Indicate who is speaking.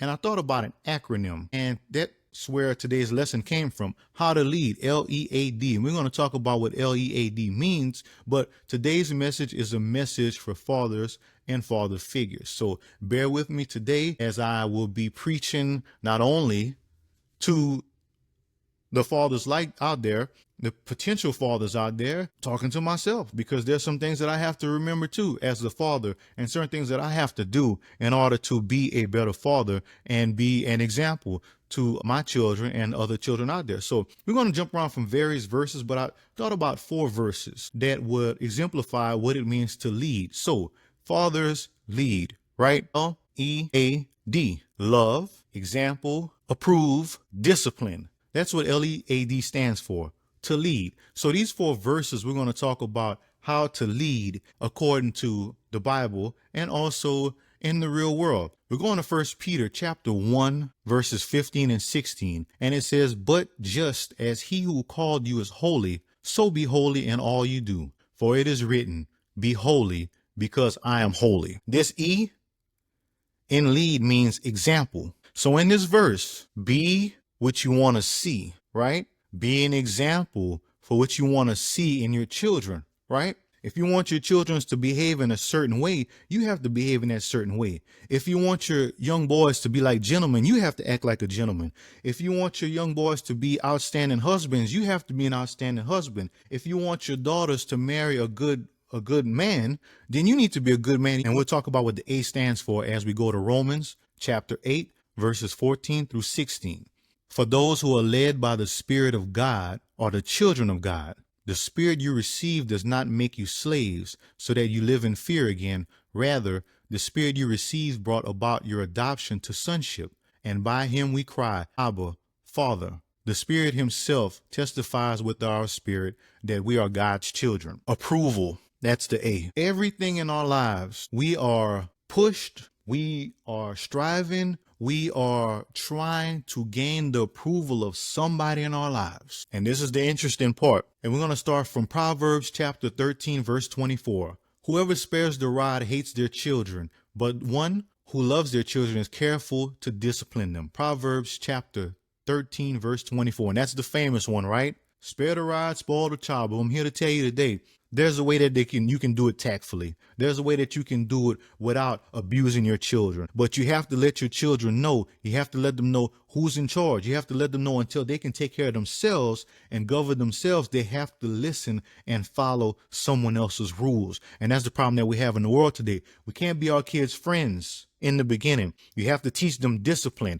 Speaker 1: And I thought about an acronym, and that's where today's lesson came from. How to lead, L-E-A-D. And we're going to talk about what L-E-A-D means, but today's message is a message for fathers and father figures. So bear with me today as I will be preaching not only to the fathers like out there, the potential fathers out there, talking to myself, because there's some things that I have to remember too as the father, and certain things that I have to do in order to be a better father and be an example to my children and other children out there. So we're going to jump around from various verses, but I thought about 4 verses that would exemplify what it means to lead. So fathers lead, right? L-E-A-D, love, example, approve, discipline. That's what L-E-A-D stands for, to lead. So these 4 verses, we're going to talk about how to lead according to the Bible and also in the real world. We're going to 1 Peter chapter 1, verses 15 and 16. And it says, but just as he who called you is holy, so be holy in all you do. For it is written, be holy because I am holy. This E in lead means example. So in this verse, be what you want to see, right? Be an example for what you want to see in your children, right? If you want your children to behave in a certain way, you have to behave in that certain way. If you want your young boys to be like gentlemen, you have to act like a gentleman. If you want your young boys to be outstanding husbands, you have to be an outstanding husband. If you want your daughters to marry a good man, then you need to be a good man. And we'll talk about what the A stands for as we go to Romans chapter 8, verses 14 through 16. For those who are led by the Spirit of God are the children of God. The Spirit you receive does not make you slaves so that you live in fear again. Rather, the Spirit you received brought about your adoption to sonship, and by him we cry, Abba, Father. The Spirit himself testifies with our spirit that we are God's children. Approval, that's the A. Everything in our lives, we are pushed, we are striving, we are trying to gain the approval of somebody in our lives. And this is the interesting part. And we're going to start from Proverbs chapter 13, verse 24. Whoever spares the rod hates their children, but one who loves their children is careful to discipline them. Proverbs chapter 13, verse 24. And that's the famous one, right? Spare the rod, spoil the child. But I'm here to tell you today, there's a way that you can do it tactfully. There's a way that you can do it without abusing your children. But you have to let your children know. You have to let them know who's in charge. You have to let them know until they can take care of themselves and govern themselves. They have to listen and follow someone else's rules. And that's the problem that we have in the world today. We can't be our kids' friends in the beginning. You have to teach them discipline.